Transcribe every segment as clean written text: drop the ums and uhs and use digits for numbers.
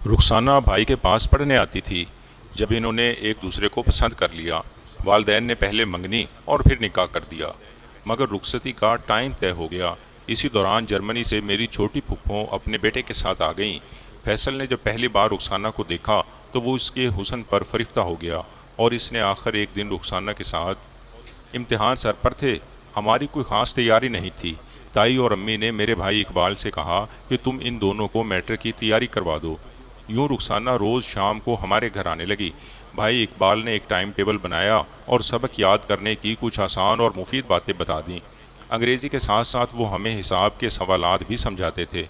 رخسانہ بھائی کے پاس پڑھنے آتی تھی۔ جب انہوں نے ایک دوسرے کو پسند کر لیا، والدین نے پہلے منگنی اور پھر نکاح کر دیا، مگر رخصتی کا ٹائم طے ہو گیا۔ اسی دوران جرمنی سے میری چھوٹی پھپھو اپنے بیٹے کے ساتھ آ گئیں۔ فیصل نے جب پہلی بار رخسانہ کو دیکھا تو وہ اس کے حسن پر فریفتہ ہو گیا، اور اس نے آخر ایک دن رخسانہ کے ساتھ امتحان سر پر تھے، ہماری کوئی خاص تیاری نہیں تھی۔ تائی اور امی نے میرے بھائی اقبال سے کہا کہ تم ان دونوں کو میٹرک کی تیاری کروا دو۔ یوں رخسانہ روز شام کو ہمارے گھر آنے لگی۔ بھائی اقبال نے ایک ٹائم ٹیبل بنایا اور سبق یاد کرنے کی کچھ آسان اور مفید باتیں بتا دیں۔ انگریزی کے ساتھ ساتھ وہ ہمیں حساب کے سوالات بھی سمجھاتے تھے۔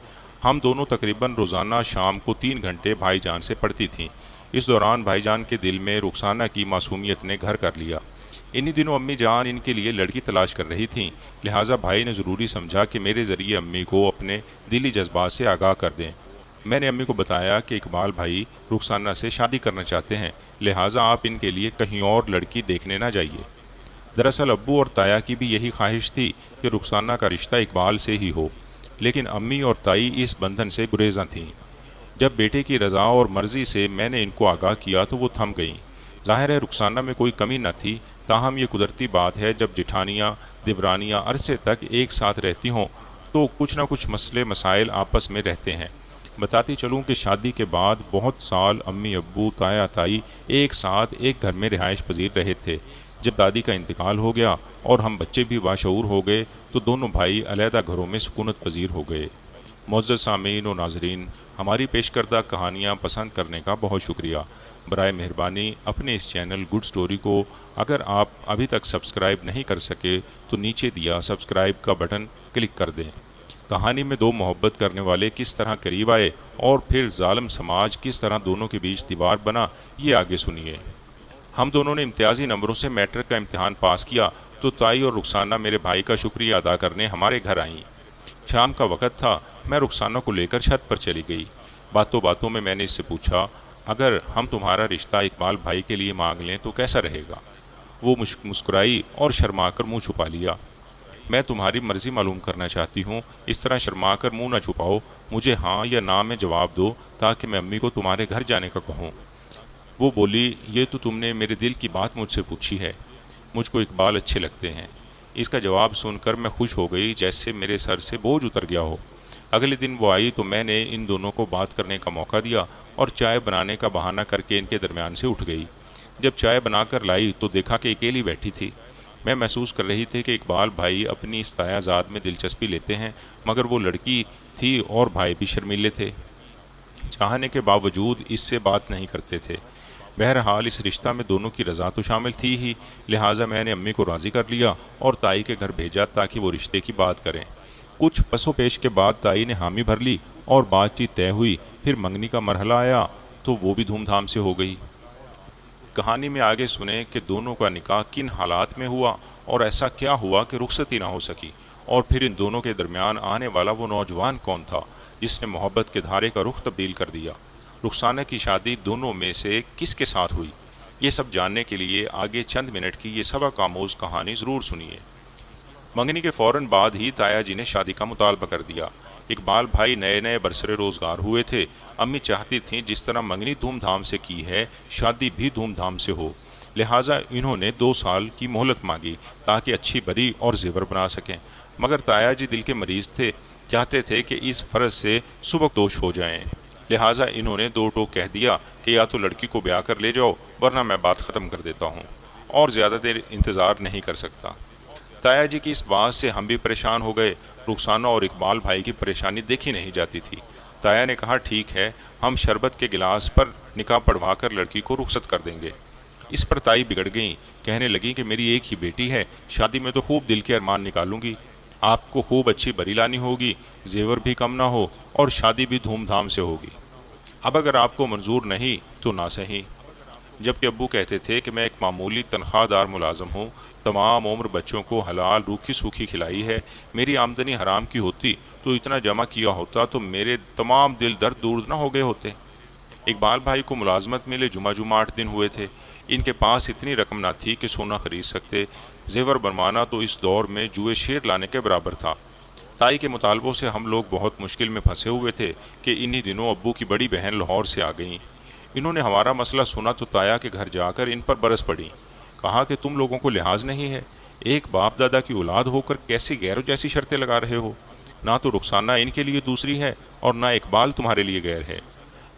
ہم دونوں تقریباً روزانہ شام کو 3 گھنٹے بھائی جان سے پڑھتی تھیں۔ اس دوران بھائی جان کے دل میں رخسانہ کی معصومیت نے گھر کر لیا۔ انہی دنوں امی جان ان کے لیے لڑکی تلاش کر رہی تھیں، لہٰذا بھائی نے ضروری سمجھا کہ میرے ذریعے امی کو اپنے دلی جذبات سے آگاہ کر دیں۔ میں نے امی کو بتایا کہ اقبال بھائی رخسانہ سے شادی کرنا چاہتے ہیں، لہٰذا آپ ان کے لیے کہیں اور لڑکی دیکھنے نہ جائیے۔ دراصل ابو اور تایا کی بھی یہی خواہش تھی کہ رخسانہ کا رشتہ اقبال سے ہی ہو، لیکن امی اور تائی اس بندھن سے گریزاں تھیں۔ جب بیٹے کی رضا اور مرضی سے میں نے ان کو آگاہ کیا تو وہ تھم گئیں۔ ظاہر ہے رخسانہ میں کوئی کمی نہ تھی، تاہم یہ قدرتی بات ہے جب جٹھانیاں دیورانیاں عرصے تک ایک ساتھ رہتی ہوں تو کچھ نہ کچھ مسئلے مسائل آپس میں رہتے ہیں۔ بتاتی چلوں کہ شادی کے بعد بہت سال امی ابو تایا تائی ایک ساتھ ایک گھر میں رہائش پذیر رہے تھے۔ جب دادی کا انتقال ہو گیا اور ہم بچے بھی باشعور ہو گئے تو دونوں بھائی علیحدہ گھروں میں سکونت پذیر ہو گئے۔ معزز سامعین و ناظرین، ہماری پیش کردہ کہانیاں پسند کرنے کا بہت شکریہ۔ برائے مہربانی اپنے اس چینل گڈ سٹوری کو اگر آپ ابھی تک سبسکرائب نہیں کر سکے تو نیچے دیا سبسکرائب کا بٹن کلک کر دیں۔ کہانی میں دو محبت کرنے والے کس طرح قریب آئے اور پھر ظالم سماج کس طرح دونوں کے بیچ دیوار بنا، یہ آگے سنیے۔ ہم دونوں نے امتیازی نمبروں سے میٹرک کا امتحان پاس کیا تو تائی اور رخسانہ میرے بھائی کا شکریہ ادا کرنے ہمارے گھر آئیں۔ شام کا وقت تھا، میں رخسانہ کو لے کر چھت پر چلی گئی۔ باتوں باتوں میں میں نے اس سے پوچھا، اگر ہم تمہارا رشتہ اقبال بھائی کے لیے مانگ لیں تو کیسا رہے گا؟ وہ مسکرائی اور شرما کر منہ چھپا لیا۔ میں تمہاری مرضی معلوم کرنا چاہتی ہوں، اس طرح شرما کر منہ نہ چھپاؤ، مجھے ہاں یا نہ میں جواب دو تاکہ میں امی کو تمہارے گھر جانے کا کہوں۔ وہ بولی، یہ تو تم نے میرے دل کی بات مجھ سے پوچھی ہے، مجھ کو اقبال اچھے لگتے ہیں۔ اس کا جواب سن کر میں خوش ہو گئی، جیسے میرے سر سے بوجھ اتر گیا ہو۔ اگلے دن وہ آئی تو میں نے ان دونوں کو بات کرنے کا موقع دیا اور چائے بنانے کا بہانہ کر کے ان کے درمیان سے اٹھ گئی۔ جب چائے بنا کر لائی تو دیکھا کہ اکیلی بیٹھی تھی۔ میں محسوس کر رہی تھی کہ اقبال بھائی اپنی اس تایا ذات میں دلچسپی لیتے ہیں، مگر وہ لڑکی تھی اور بھائی بھی شرمیلے تھے، چاہنے کے باوجود اس سے بات نہیں کرتے تھے۔ بہرحال اس رشتہ میں دونوں کی رضا تو شامل تھی ہی، لہٰذا میں نے امی کو راضی کر لیا اور تائی کے گھر بھیجا تاکہ وہ رشتے کی بات کریں۔ کچھ پس و پیش کے بعد تائی نے حامی بھر لی اور بات چیت طے ہوئی۔ پھر منگنی کا مرحلہ آیا تو وہ بھی دھوم دھام سے ہو گئی۔ کہانی میں آگے سنیں کہ دونوں کا نکاح کن حالات میں ہوا اور ایسا کیا ہوا کہ رخصتی نہ ہو سکی، اور پھر ان دونوں کے درمیان آنے والا وہ نوجوان کون تھا جس نے محبت کے دھارے کا رخ تبدیل کر دیا۔ رخسانہ کی شادی دونوں میں سے کس کے ساتھ ہوئی؟ یہ سب جاننے کے لیے آگے چند منٹ کی یہ سبق آموز کہانی ضرور سنیے۔ منگنی کے فوراً بعد ہی تایا جی نے شادی کا مطالبہ کر دیا۔ اقبال بھائی نئے نئے برسر روزگار ہوئے تھے۔ امی چاہتی تھیں جس طرح منگنی دھوم دھام سے کی ہے، شادی بھی دھوم دھام سے ہو، لہٰذا انہوں نے 2 سال کی مہلت مانگی تاکہ اچھی بری اور زیور بنا سکیں، مگر تایا جی دل کے مریض تھے، چاہتے تھے کہ اس فرض سے سبکدوش ہو جائیں، لہٰذا انہوں نے 2 ٹوک کہہ دیا کہ یا تو لڑکی کو بیاہ کر لے جاؤ ورنہ میں بات ختم کر دیتا ہوں اور زیادہ دیر انتظار نہیں کر سکتا۔ تایا جی کی اس بات سے ہم بھی پریشان ہو گئے۔ رخسانہ اور اقبال بھائی کی پریشانی دیکھی نہیں جاتی تھی۔ تایا نے کہا، ٹھیک ہے، ہم شربت کے گلاس پر نکاح پڑھوا کر لڑکی کو رخصت کر دیں گے۔ اس پر تائی بگڑ گئیں، کہنے لگیں کہ میری ایک ہی بیٹی ہے، شادی میں تو خوب دل کے ارمان نکالوں گی، آپ کو خوب اچھی بری لانی ہوگی، زیور بھی کم نہ ہو اور شادی بھی دھوم دھام سے ہوگی۔ اب اگر آپ کو منظور نہیں تو نہ صحیح۔ جبکہ ابو کہتے تھے کہ میں ایک معمولی تنخواہ دار ملازم ہوں، تمام عمر بچوں کو حلال روکھی سوکھی کھلائی ہے، میری آمدنی حرام کی ہوتی تو اتنا جمع کیا ہوتا تو میرے تمام دل درد دور نہ ہو گئے ہوتے۔ اقبال بھائی کو ملازمت ملے جمعہ 8 دن ہوئے تھے، ان کے پاس اتنی رقم نہ تھی کہ سونا خرید سکتے، زیور بنوانا تو اس دور میں جوئے شیر لانے کے برابر تھا۔ تائی کے مطالبوں سے ہم لوگ بہت مشکل میں پھنسے ہوئے تھے کہ انہی دنوں ابو کی بڑی بہن لاہور سے آ گئیں۔ انہوں نے ہمارا مسئلہ سنا تو تایا کے گھر جا کر ان پر برس پڑی، کہا کہ تم لوگوں کو لحاظ نہیں ہے، ایک باپ دادا کی اولاد ہو کر کیسی غیروں جیسی شرطیں لگا رہے ہو؟ نہ تو رخسانہ ان کے لیے دوسری ہے اور نہ اقبال تمہارے لیے غیر ہے۔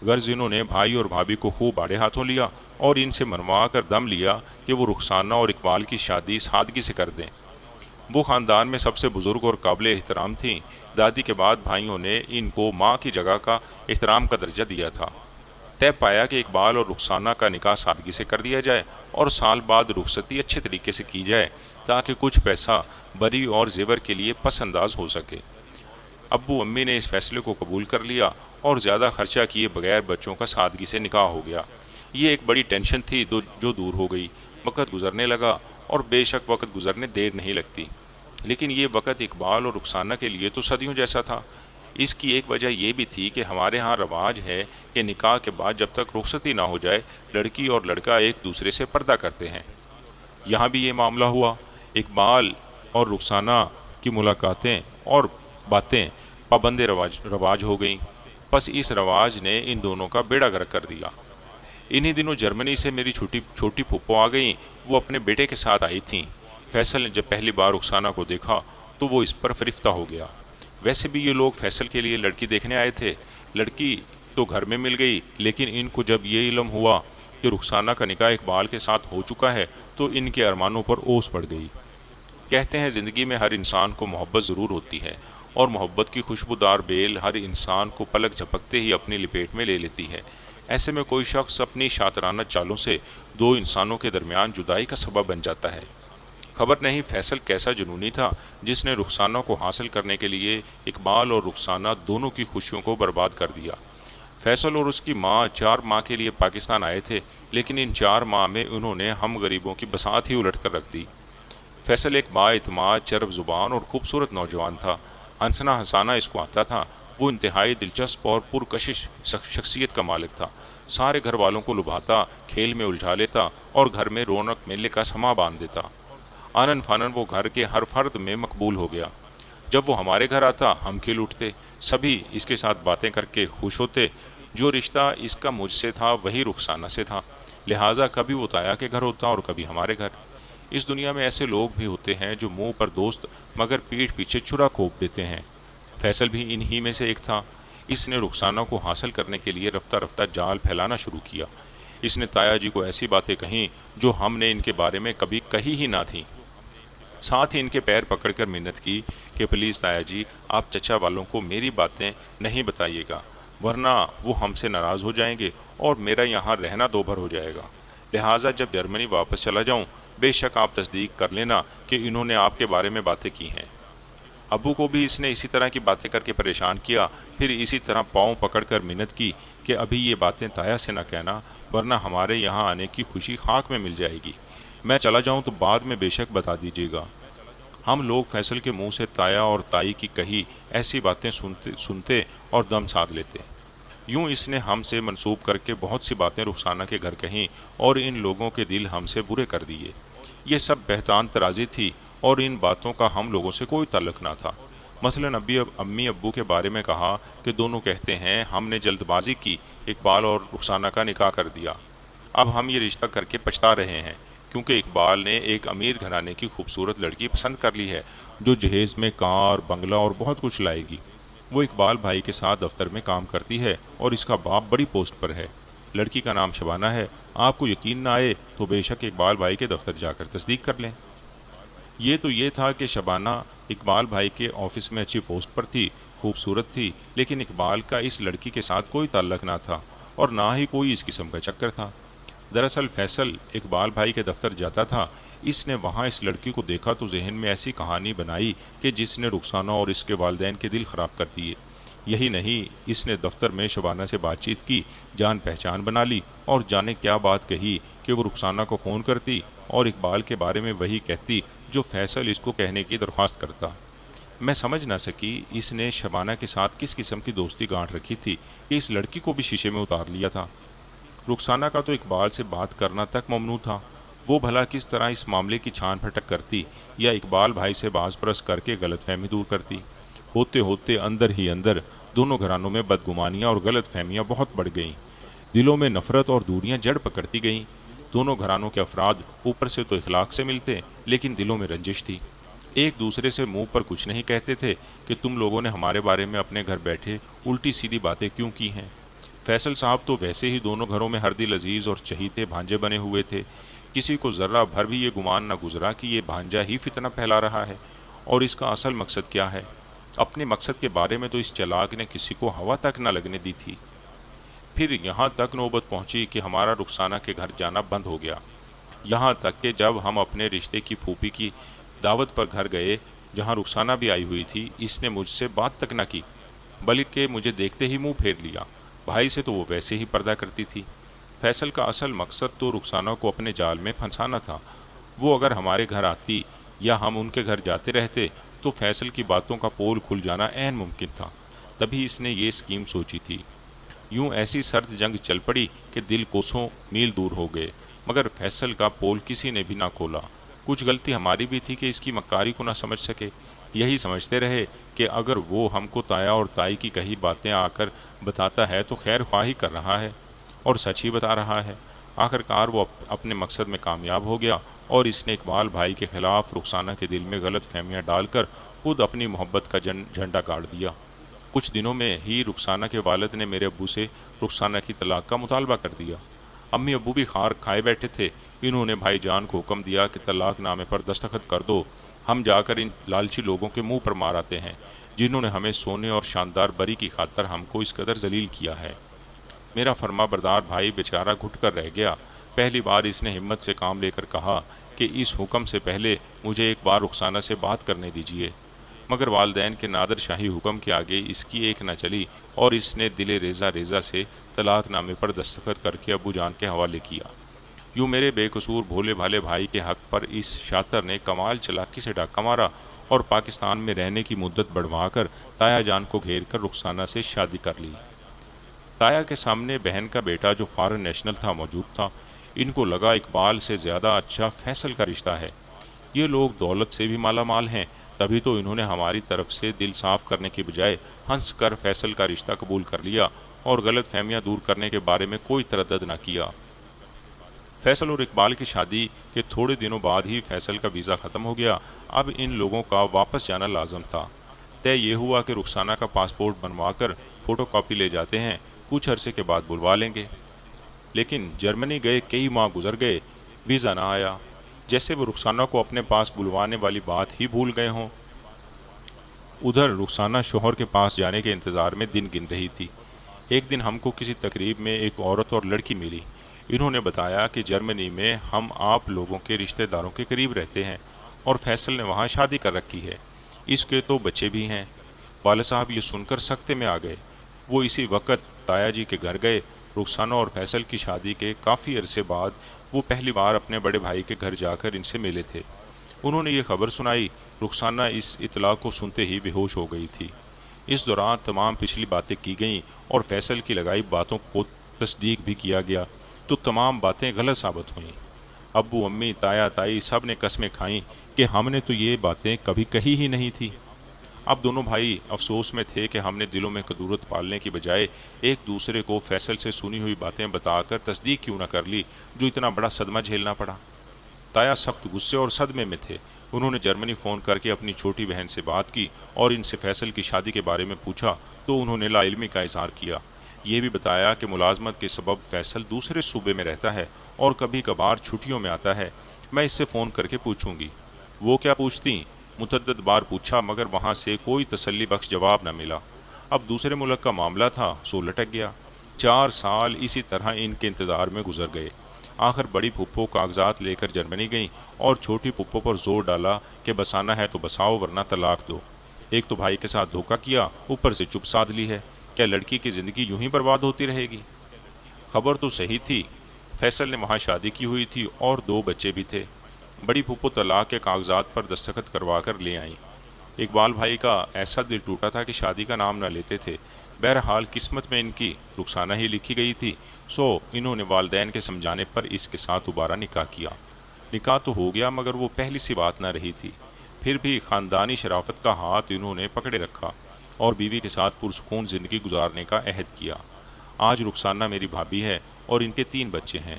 غرض انہوں نے بھائی اور بھابھی کو خوب آڑے ہاتھوں لیا اور ان سے منوا کر دم لیا کہ وہ رخسانہ اور اقبال کی شادی سادگی سے کر دیں۔ وہ خاندان میں سب سے بزرگ اور قابل احترام تھیں۔ دادی کے بعد بھائیوں نے ان کو ماں کی جگہ کا احترام کا درجہ دیا تھا۔ طے پایا کہ اقبال اور رخسانہ کا نکاح سادگی سے کر دیا جائے اور سال بعد رخصتی اچھے طریقے سے کی جائے تاکہ کچھ پیسہ بری اور زیور کے لیے پس انداز ہو سکے۔ ابو امی نے اس فیصلے کو قبول کر لیا اور زیادہ خرچہ کیے بغیر بچوں کا سادگی سے نکاح ہو گیا۔ یہ ایک بڑی ٹینشن تھی جو دور ہو گئی۔ وقت گزرنے لگا اور بے شک وقت گزرنے دیر نہیں لگتی، لیکن یہ وقت اقبال اور رخسانہ کے لیے تو صدیوں جیسا تھا۔ اس کی ایک وجہ یہ بھی تھی کہ ہمارے ہاں رواج ہے کہ نکاح کے بعد جب تک رخصتی نہ ہو جائے لڑکی اور لڑکا ایک دوسرے سے پردہ کرتے ہیں۔ یہاں بھی یہ معاملہ ہوا۔ اقبال اور رخسانہ کی ملاقاتیں اور باتیں پابند رواج ہو گئیں، پس اس رواج نے ان دونوں کا بیڑا غرق کر دیا۔ انہی دنوں جرمنی سے میری چھوٹی پھوپھو آ گئیں۔ وہ اپنے بیٹے کے ساتھ آئی تھیں۔ فیصل نے جب پہلی بار رخسانہ کو دیکھا تو وہ اس پر فرفتہ ہو گیا۔ ویسے بھی یہ لوگ فیصل کے لیے لڑکی دیکھنے آئے تھے۔ لڑکی تو گھر میں مل گئی، لیکن ان کو جب یہ علم ہوا کہ رخسانہ کا نکاح اقبال کے ساتھ ہو چکا ہے تو ان کے ارمانوں پر اوس پڑ گئی۔ کہتے ہیں زندگی میں ہر انسان کو محبت ضرور ہوتی ہے، اور محبت کی خوشبودار بیل ہر انسان کو پلک جھپکتے ہی اپنی لپیٹ میں لے لیتی ہے۔ ایسے میں کوئی شخص اپنی شاطرانہ چالوں سے دو انسانوں کے درمیان جدائی کا سبب بن جاتا ہے۔ خبر نہیں فیصل کیسا جنونی تھا جس نے رخسانہ کو حاصل کرنے کے لیے اقبال اور رخسانہ دونوں کی خوشیوں کو برباد کر دیا۔ فیصل اور اس کی ماں 4 ماہ کے لیے پاکستان آئے تھے، لیکن ان 4 ماہ میں انہوں نے ہم غریبوں کی بساط ہی الٹ کر رکھ دی۔ فیصل ایک با اعتماد، چرب زبان اور خوبصورت نوجوان تھا۔ ہنسنا ہنسانا اس کو آتا تھا۔ وہ انتہائی دلچسپ اور پرکشش شخصیت کا مالک تھا۔ سارے گھر والوں کو لبھاتا، کھیل میں الجھا لیتا اور گھر میں رونق میلے کا سما باندھ دیتا۔ آنن فانن وہ گھر کے ہر فرد میں مقبول ہو گیا۔ جب وہ ہمارے گھر آتا ہم کھل اٹھتے، سبھی اس کے ساتھ باتیں کر کے خوش ہوتے۔ جو رشتہ اس کا مجھ سے تھا وہی رخسانہ سے تھا، لہٰذا کبھی وہ تایا کے گھر ہوتا اور کبھی ہمارے گھر۔ اس دنیا میں ایسے لوگ بھی ہوتے ہیں جو منہ پر دوست مگر پیٹھ پیچھے چھرا کھوپ دیتے ہیں۔ فیصل بھی انہی میں سے ایک تھا۔ اس نے رخسانہ کو حاصل کرنے کے لیے رفتہ رفتہ جال پھیلانا شروع کیا۔ اس نے تایا جی کو ایسی باتیں کہیں جو ہم نے ان کے بارے میں کبھی کہی ہی نہ تھیں۔ ساتھ ہی ان کے پیر پکڑ کر منت کی کہ پلیز تایا جی آپ چچا والوں کو میری باتیں نہیں بتائیے گا، ورنہ وہ ہم سے ناراض ہو جائیں گے اور میرا یہاں رہنا دوبھر ہو جائے گا۔ لہٰذا جب جرمنی واپس چلا جاؤں بے شک آپ تصدیق کر لینا کہ انہوں نے آپ کے بارے میں باتیں کی ہیں۔ ابو کو بھی اس نے اسی طرح کی باتیں کر کے پریشان کیا، پھر اسی طرح پاؤں پکڑ کر منت کی کہ ابھی یہ باتیں تایا سے نہ کہنا، ورنہ ہمارے یہاں آنے کی خوشی خاک میں مل جائے گی۔ میں چلا جاؤں تو بعد میں بے شک بتا دیجیے گا۔ ہم لوگ فیصل کے منہ سے تایا اور تائی کی کہی ایسی باتیں سنتے اور دم ساتھ لیتے۔ یوں اس نے ہم سے منسوب کر کے بہت سی باتیں رخسانہ کے گھر کہیں اور ان لوگوں کے دل ہم سے برے کر دیے۔ یہ سب بہتان ترازی تھی اور ان باتوں کا ہم لوگوں سے کوئی تعلق نہ تھا۔ مثلاً امی ابو کے بارے میں کہا کہ دونوں کہتے ہیں ہم نے جلد بازی کی، اقبال اور رخسانہ کا نکاح کر دیا۔ اب ہم یہ رشتہ کر کے پچھتا رہے ہیں، کیونکہ اقبال نے ایک امیر گھرانے کی خوبصورت لڑکی پسند کر لی ہے جو جہیز میں کار، بنگلہ اور بہت کچھ لائے گی۔ وہ اقبال بھائی کے ساتھ دفتر میں کام کرتی ہے اور اس کا باپ بڑی پوسٹ پر ہے۔ لڑکی کا نام شبانہ ہے۔ آپ کو یقین نہ آئے تو بے شک اقبال بھائی کے دفتر جا کر تصدیق کر لیں۔ یہ تھا کہ شبانہ اقبال بھائی کے آفس میں اچھی پوسٹ پر تھی، خوبصورت تھی، لیکن اقبال کا اس لڑکی کے ساتھ کوئی تعلق نہ تھا اور نہ ہی کوئی اس قسم کا چکر تھا۔ دراصل فیصل اقبال بھائی کے دفتر جاتا تھا، اس نے وہاں اس لڑکی کو دیکھا تو ذہن میں ایسی کہانی بنائی کہ جس نے رخسانہ اور اس کے والدین کے دل خراب کر دیے۔ یہی نہیں، اس نے دفتر میں شبانہ سے بات چیت کی، جان پہچان بنا لی اور جانے کیا بات کہی کہ وہ رخسانہ کو فون کرتی اور اقبال کے بارے میں وہی کہتی جو فیصل اس کو کہنے کی درخواست کرتا۔ میں سمجھ نہ سکی اس نے شبانہ کے ساتھ کس قسم کی دوستی گانٹھ رکھی تھی کہ اس لڑکی کو بھی شیشے میں اتار لیا تھا۔ رخسانہ کا تو اقبال سے بات کرنا تک ممنوع تھا۔ وہ بھلا کس طرح اس معاملے کی چھان پھٹک کرتی یا اقبال بھائی سے باز پرس کر کے غلط فہمی دور کرتی۔ ہوتے ہوتے اندر ہی اندر دونوں گھرانوں میں بدگمانیاں اور غلط فہمیاں بہت بڑھ گئیں۔ دلوں میں نفرت اور دوریاں جڑ پکڑتی گئیں۔ دونوں گھرانوں کے افراد اوپر سے تو اخلاق سے ملتے لیکن دلوں میں رنجش تھی۔ ایک دوسرے سے منہ پر کچھ نہیں کہتے تھے کہ تم لوگوں نے ہمارے بارے میں اپنے گھر بیٹھے الٹی سیدھی باتیں کیوں کی ہیں۔ فیصل صاحب تو ویسے ہی دونوں گھروں میں ہردل عزیز اور چہیتے بھانجے بنے ہوئے تھے۔ کسی کو ذرہ بھر بھی یہ گمان نہ گزرا کہ یہ بھانجا ہی فتنہ پھیلا رہا ہے، اور اس کا اصل مقصد کیا ہے۔ اپنے مقصد کے بارے میں تو اس چلاک نے کسی کو ہوا تک نہ لگنے دی تھی۔ پھر یہاں تک نوبت پہنچی کہ ہمارا رخسانہ کے گھر جانا بند ہو گیا، یہاں تک کہ جب ہم اپنے رشتے کی پھوپھی کی دعوت پر گھر گئے جہاں رخسانہ بھی آئی ہوئی تھی، اس نے مجھ سے بات تک نہ کی، بلکہ مجھے دیکھتے ہی منہ پھیر لیا۔ بھائی سے تو وہ ویسے ہی پردہ کرتی تھی۔ فیصل کا اصل مقصد تو رخسانہ کو اپنے جال میں پھنسانا تھا۔ وہ اگر ہمارے گھر آتی یا ہم ان کے گھر جاتے رہتے تو فیصل کی باتوں کا پول کھل جانا عین ممکن تھا۔ تبھی اس نے یہ اسکیم سوچی تھی۔ یوں ایسی سرد جنگ چل پڑی کہ دل کوسوں میل دور ہو گئے، مگر فیصل کا پول کسی نے بھی نہ کھولا۔ کچھ غلطی ہماری بھی تھی کہ اس کی مکاری کو نہ سمجھ سکے۔ یہی سمجھتے رہے کہ اگر وہ ہم کو تایا اور تائی کی کہی باتیں آ کر بتاتا ہے تو خیر خواہی کر رہا ہے اور سچ ہی بتا رہا ہے۔ آخرکار وہ اپنے مقصد میں کامیاب ہو گیا، اور اس نے اقبال بھائی کے خلاف رخسانہ کے دل میں غلط فہمیاں ڈال کر خود اپنی محبت کا جھنڈا گاڑ دیا۔ کچھ دنوں میں ہی رخسانہ کے والد نے میرے ابو سے رخسانہ کی طلاق کا مطالبہ کر دیا۔ امی ابو بھی خار کھائے بیٹھے تھے۔ انہوں نے بھائی جان کو حکم دیا کہ طلاق نامے پر دستخط کر دو، ہم جا کر ان لالچی لوگوں کے منہ پر مار آتے ہیں جنہوں نے ہمیں سونے اور شاندار بری کی خاطر ہم کو اس قدر ذلیل کیا ہے۔ میرا فرما بردار بھائی بیچارہ گھٹ کر رہ گیا۔ پہلی بار اس نے ہمت سے کام لے کر کہا کہ اس حکم سے پہلے مجھے ایک بار رخسانہ سے بات کرنے دیجیے، مگر والدین کے نادر شاہی حکم کے آگے اس کی ایک نہ چلی، اور اس نے دل ریزہ ریزہ سے طلاق نامے پر دستخط کر کے ابو جان کے حوالے کیا۔ یوں میرے بے قصور بھولے بھالے بھائی کے حق پر اس شاطر نے کمال چلاکی سے ڈاکہ مارا اور پاکستان میں رہنے کی مدت بڑھوا کر تایا جان کو گھیر کر رخسانہ سے شادی کر لی۔ تایا کے سامنے بہن کا بیٹا جو فارن نیشنل تھا موجود تھا۔ ان کو لگا اقبال سے زیادہ اچھا فیصل کا رشتہ ہے، یہ لوگ دولت سے بھی مالا مال ہیں، تبھی تو انہوں نے ہماری طرف سے دل صاف کرنے کے بجائے ہنس کر فیصل کا رشتہ قبول کر لیا اور غلط فہمیاں دور کرنے کے بارے میں کوئی تردد نہ کیا۔ فیصل اور اقبال کی شادی کے تھوڑے دنوں بعد ہی فیصل کا ویزا ختم ہو گیا۔ اب ان لوگوں کا واپس جانا لازم تھا۔ طے یہ ہوا کہ رخسانہ کا پاسپورٹ بنوا کر فوٹو کاپی لے جاتے ہیں، کچھ عرصے کے بعد بلوا لیں گے۔ لیکن جرمنی گئے کئی ماہ گزر گئے، ویزا نہ آیا، جیسے وہ رخسانہ کو اپنے پاس بلوانے والی بات ہی بھول گئے ہوں۔ ادھر رخسانہ شوہر کے پاس جانے کے انتظار میں دن گن رہی تھی۔ ایک دن ہم کو کسی تقریب میں ایک عورت اور لڑکی ملی۔ انہوں نے بتایا کہ جرمنی میں ہم آپ لوگوں کے رشتہ داروں کے قریب رہتے ہیں اور فیصل نے وہاں شادی کر رکھی ہے، اس کے تو بچے بھی ہیں۔ والد صاحب یہ سن کر سکتے میں آ گئے۔ وہ اسی وقت تایا جی کے گھر گئے۔ رخسانہ اور فیصل کی شادی کے کافی عرصے بعد وہ پہلی بار اپنے بڑے بھائی کے گھر جا کر ان سے ملے تھے۔ انہوں نے یہ خبر سنائی۔ رخسانہ اس اطلاع کو سنتے ہی بے ہوش ہو گئی تھی۔ اس دوران تمام پچھلی باتیں کی گئیں اور فیصل کی لگائی باتوں کو تصدیق بھی کیا گیا تو تمام باتیں غلط ثابت ہوئیں۔ ابو امی تایا تائی سب نے قسمیں کھائیں کہ ہم نے تو یہ باتیں کبھی کہی ہی نہیں تھی۔ اب دونوں بھائی افسوس میں تھے کہ ہم نے دلوں میں کدورت پالنے کی بجائے ایک دوسرے کو فیصل سے سنی ہوئی باتیں بتا کر تصدیق کیوں نہ کر لی، جو اتنا بڑا صدمہ جھیلنا پڑا۔ تایا سخت غصے اور صدمے میں تھے۔ انہوں نے جرمنی فون کر کے اپنی چھوٹی بہن سے بات کی اور ان سے فیصل کی شادی کے بارے میں پوچھا تو انہوں نے لا علمی کا اظہار کیا۔ یہ بھی بتایا کہ ملازمت کے سبب فیصل دوسرے صوبے میں رہتا ہے اور کبھی کبھار چھٹیوں میں آتا ہے، میں اس سے فون کر کے پوچھوں گی۔ وہ کیا پوچھتی؟ متعدد بار پوچھا مگر وہاں سے کوئی تسلی بخش جواب نہ ملا۔ اب دوسرے ملک کا معاملہ تھا سو لٹک گیا۔ 4 سال اسی طرح ان کے انتظار میں گزر گئے۔ آخر بڑی پھپھو کاغذات لے کر جرمنی گئیں اور چھوٹی پھپھو پر زور ڈالا کہ بسانا ہے تو بساؤ ورنہ طلاق دو۔ ایک تو بھائی کے ساتھ دھوکہ کیا، اوپر سے چپ سادھ لی ہے، کیا لڑکی کی زندگی یوں ہی برباد ہوتی رہے گی؟ خبر تو صحیح تھی، فیصل نے وہاں شادی کی ہوئی تھی اور 2 بچے بھی تھے۔ بڑی پھپھو طلاق کے کاغذات پر دستخط کروا کر لے آئیں۔ اقبال بھائی کا ایسا دل ٹوٹا تھا کہ شادی کا نام نہ لیتے تھے۔ بہرحال قسمت میں ان کی رخسانہ ہی لکھی گئی تھی، سو انہوں نے والدین کے سمجھانے پر اس کے ساتھ دوبارہ نکاح کیا۔ نکاح تو ہو گیا مگر وہ پہلی سی بات نہ رہی تھی۔ پھر بھی خاندانی شرافت کا ہاتھ انہوں نے پکڑے رکھا۔ اور بیوی کے ساتھ پرسکون زندگی گزارنے کا عہد کیا۔ آج رخسانہ میری بھابھی ہے اور ان کے 3 بچے ہیں۔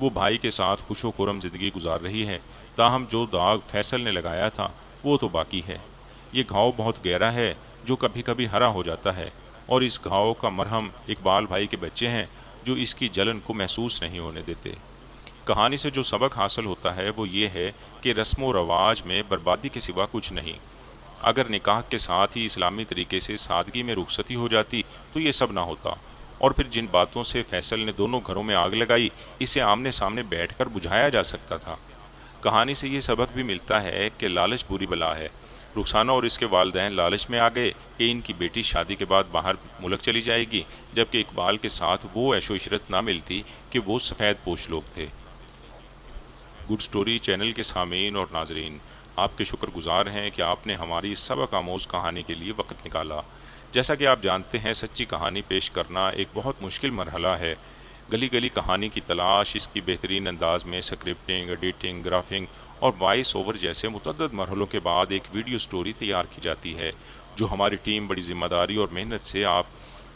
وہ بھائی کے ساتھ خوش و خرم زندگی گزار رہی ہے، تاہم جو داغ فیصل نے لگایا تھا وہ تو باقی ہے۔ یہ گھاؤ بہت گہرا ہے جو کبھی کبھی ہرا ہو جاتا ہے، اور اس گھاؤ کا مرہم اقبال بھائی کے بچے ہیں جو اس کی جلن کو محسوس نہیں ہونے دیتے۔ کہانی سے جو سبق حاصل ہوتا ہے وہ یہ ہے کہ رسم و رواج میں بربادی کے سوا کچھ نہیں۔ اگر نکاح کے ساتھ ہی اسلامی طریقے سے سادگی میں رخصتی ہو جاتی تو یہ سب نہ ہوتا، اور پھر جن باتوں سے فیصل نے دونوں گھروں میں آگ لگائی، اسے آمنے سامنے بیٹھ کر بجھایا جا سکتا تھا۔ کہانی سے یہ سبق بھی ملتا ہے کہ لالچ بری بلا ہے۔ رخسانہ اور اس کے والدین لالچ میں آ گئے کہ ان کی بیٹی شادی کے بعد باہر ملک چلی جائے گی، جبکہ اقبال کے ساتھ وہ عیش و عشرت نہ ملتی کہ وہ سفید پوش لوگ تھے۔ گڈ سٹوری چینل کے سامعین اور ناظرین، آپ کے شکر گزار ہیں کہ آپ نے ہماری اس سبق آموز کہانی کے لیے وقت نکالا۔ جیسا کہ آپ جانتے ہیں، سچی کہانی پیش کرنا ایک بہت مشکل مرحلہ ہے۔ گلی گلی کہانی کی تلاش، اس کی بہترین انداز میں سکرپٹنگ، ایڈیٹنگ، گرافنگ اور وائس اوور جیسے متعدد مرحلوں کے بعد ایک ویڈیو سٹوری تیار کی جاتی ہے، جو ہماری ٹیم بڑی ذمہ داری اور محنت سے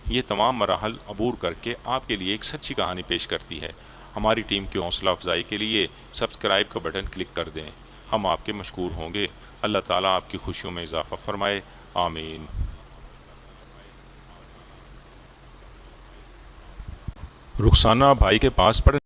یہ تمام مراحل عبور کر کے آپ کے لیے ایک سچی کہانی پیش کرتی ہے۔ ہماری ٹیم کی حوصلہ افزائی کے لیے سبسکرائب کا بٹن کلک کر دیں، ہم آپ کے مشکور ہوں گے۔ اللہ تعالیٰ آپ کی خوشیوں میں اضافہ فرمائے، آمین۔ رخسانہ بھائی کے پاس پڑھ